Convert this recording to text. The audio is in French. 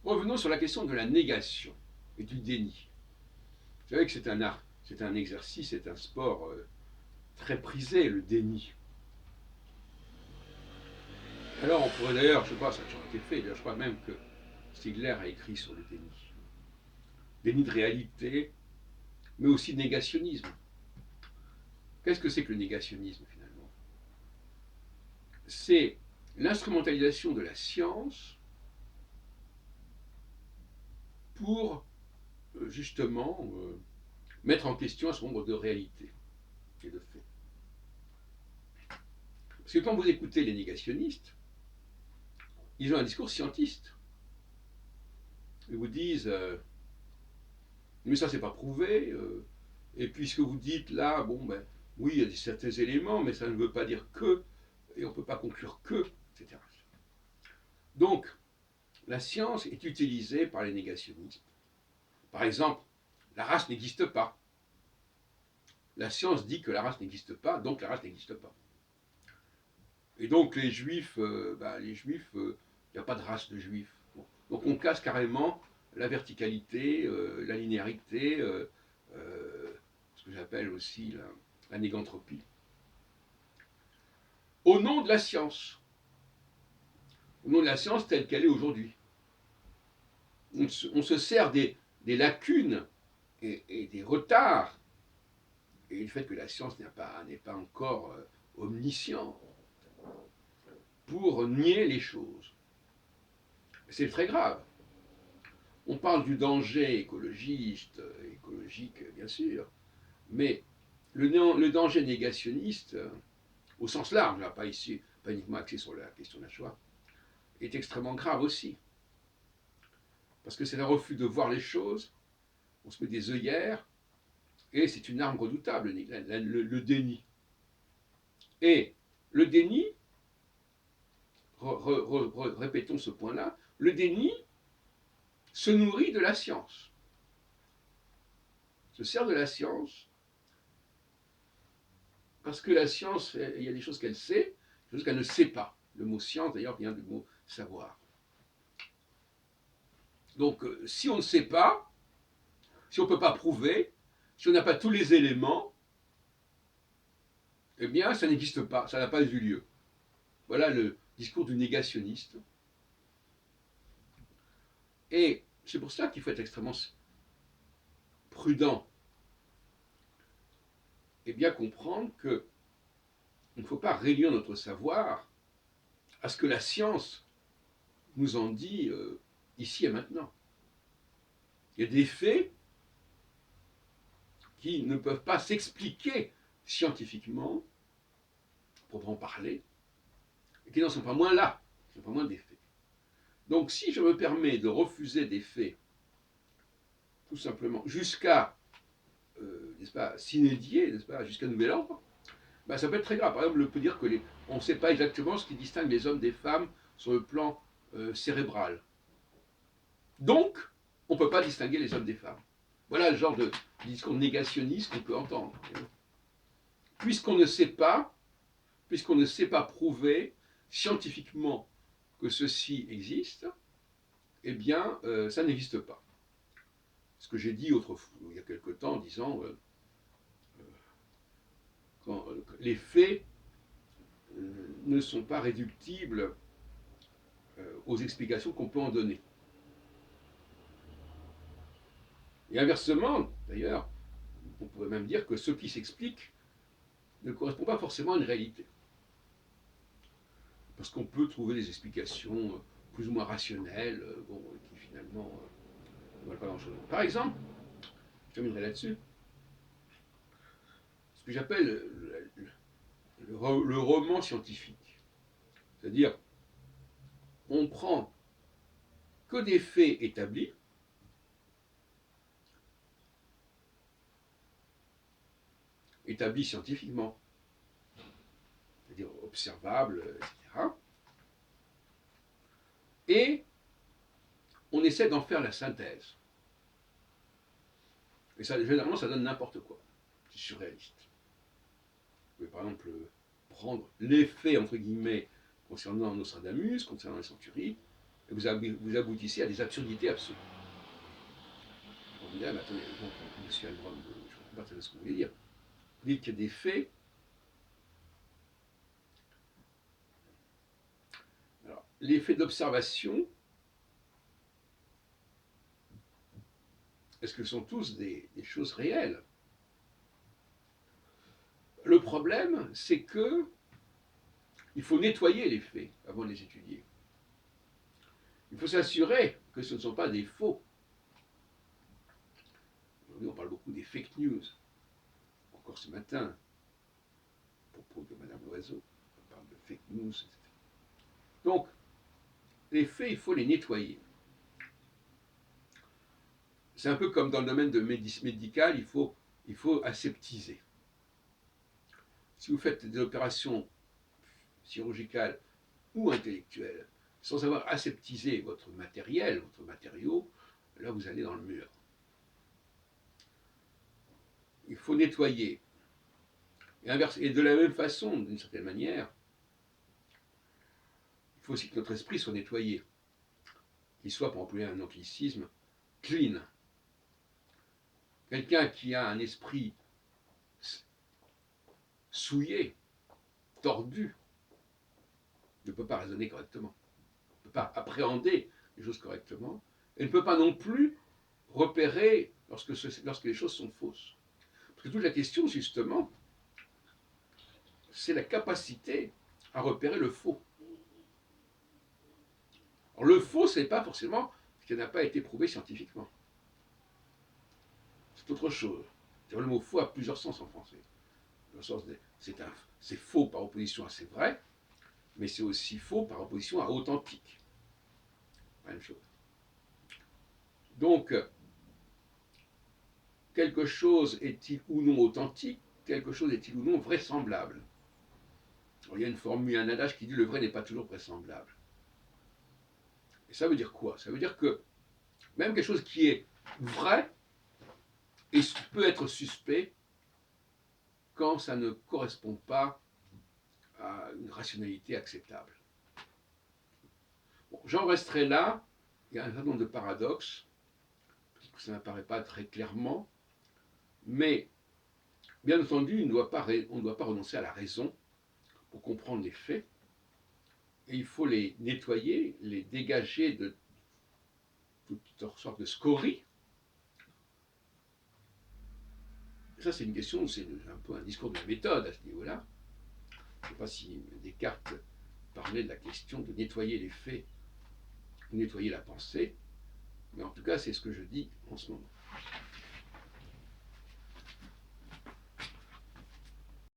Revenons sur la question de la négation et du déni. Vous savez que c'est un art, c'est un exercice, c'est un sport très prisé, le déni. Alors on pourrait d'ailleurs, je sais pas, ça a toujours été fait, d'ailleurs je crois même que Stigler a écrit sur le déni. Déni de réalité, mais aussi négationnisme. Qu'est-ce que c'est que le négationnisme finalement? C'est l'instrumentalisation de la science pour justement mettre en question un certain nombre de réalités et de faits. Parce que quand vous écoutez les négationnistes, ils ont un discours scientiste. Ils vous disent mais ça c'est pas prouvé, et puis ce que vous dites là, bon ben oui, il y a certains éléments, mais ça ne veut pas dire que, et on ne peut pas conclure que, etc. Donc, la science est utilisée par les négationnistes. Par exemple, la race n'existe pas. La science dit que la race n'existe pas, donc la race n'existe pas. Et donc les juifs, il n'y a pas de race de juifs. Bon. Donc on casse carrément la verticalité, la linéarité, ce que j'appelle aussi la négantropie. Au nom de la science. Au nom de la science telle qu'elle est aujourd'hui. On se sert des lacunes et des retards et du fait que la science n'est pas encore omnisciente pour nier les choses. C'est très grave. On parle du danger écologiste, écologique bien sûr, mais le danger négationniste, au sens large, là, pas ici, pas uniquement axé sur la question de la Shoah, est extrêmement grave aussi. Parce que c'est un refus de voir les choses, on se met des œillères, et c'est une arme redoutable, le déni. Et le déni, répétons ce point-là, le déni se nourrit de la science, se sert de la science, parce que la science, il y a des choses qu'elle sait, des choses qu'elle ne sait pas. Le mot science, d'ailleurs, vient du mot savoir. Donc, si on ne sait pas, si on ne peut pas prouver, si on n'a pas tous les éléments, eh bien, ça n'existe pas, ça n'a pas eu lieu. Voilà le discours du négationniste. Et c'est pour ça qu'il faut être extrêmement prudent et bien comprendre qu'il ne faut pas réduire notre savoir à ce que la science nous en dit ici et maintenant. Il y a des faits qui ne peuvent pas s'expliquer scientifiquement, pour en parler, et qui n'en sont pas moins là, qui ne sont pas moins des faits. Donc si je me permets de refuser des faits, tout simplement, jusqu'à, n'est-ce pas, s'inédier, n'est-ce pas, jusqu'à nouvel ordre, ben, ça peut être très grave. Par exemple, on peut dire que on ne sait pas exactement ce qui distingue les hommes des femmes sur le plan cérébral. Donc, on ne peut pas distinguer les hommes des femmes. Voilà le genre de discours négationniste qu'on peut entendre. Puisqu'on ne sait pas, puisqu'on ne sait pas prouver scientifiquement que ceci existe, eh bien, ça n'existe pas. Ce que j'ai dit autrefois, il y a quelque temps, en disant quand les faits ne sont pas réductibles aux explications qu'on peut en donner. Et inversement, d'ailleurs, on pourrait même dire que ce qui s'explique ne correspond pas forcément à une réalité. Parce qu'on peut trouver des explications plus ou moins rationnelles, bon, qui finalement ne valent pas grand-chose. Par exemple, je terminerai là-dessus, ce que j'appelle le roman scientifique. C'est-à-dire, on prend que des faits établis, établis scientifiquement, c'est-à-dire observables, etc. Et on essaie d'en faire la synthèse. Et ça, généralement, ça donne n'importe quoi. C'est surréaliste. Vous pouvez par exemple prendre les faits, entre guillemets, concernant Nostradamus, concernant les centuries, et vous aboutissez à des absurdités absolues. On me dirait, mais attendez, donc, monsieur Albron, je ne comprends pas très bien ce que vous voulez dire. Vous dites qu'il y a des faits. Alors, les faits d'observation, est-ce que ce sont tous des choses réelles? Le problème, c'est que il faut nettoyer les faits avant de les étudier. Il faut s'assurer que ce ne sont pas des faux. Aujourd'hui, on parle beaucoup des fake news. Encore ce matin, à propos de Madame Loiseau, on parle de fake news, etc. Donc, les faits, il faut les nettoyer. C'est un peu comme dans le domaine médical, il faut aseptiser. Si vous faites des opérations chirurgicales ou intellectuelles sans avoir aseptisé votre matériel, votre matériau, là vous allez dans le mur. Il faut nettoyer. Et de la même façon, d'une certaine manière, il faut aussi que notre esprit soit nettoyé, qu'il soit, pour employer un anglicisme, clean. Quelqu'un qui a un esprit souillé, tordu, ne peut pas raisonner correctement, ne peut pas appréhender les choses correctement, et ne peut pas non plus repérer lorsque les choses sont fausses. Parce que toute la question, justement, c'est la capacité à repérer le faux. Alors, le faux, ce n'est pas forcément ce qui n'a pas été prouvé scientifiquement. C'est autre chose. Le mot faux a plusieurs sens en français. Le sens c'est faux par opposition à c'est vrai, mais c'est aussi faux par opposition à authentique. Même chose. Donc, quelque chose est-il ou non authentique, quelque chose est-il ou non vraisemblable. Alors, il y a une formule, un adage qui dit le vrai n'est pas toujours vraisemblable. Et ça veut dire quoi? Ça veut dire que même quelque chose qui est vrai peut être suspect quand ça ne correspond pas à une rationalité acceptable. Bon, j'en resterai là. Il y a un certain nombre de paradoxes, que ça n'apparaît pas très clairement, mais bien entendu, on ne doit pas renoncer à la raison pour comprendre les faits, et il faut les nettoyer, les dégager de toutes sortes de scories. Ça, c'est une question, c'est un peu un discours de méthode à ce niveau-là. Je ne sais pas si Descartes parlait de la question de nettoyer les faits, nettoyer la pensée, mais en tout cas, c'est ce que je dis en ce moment.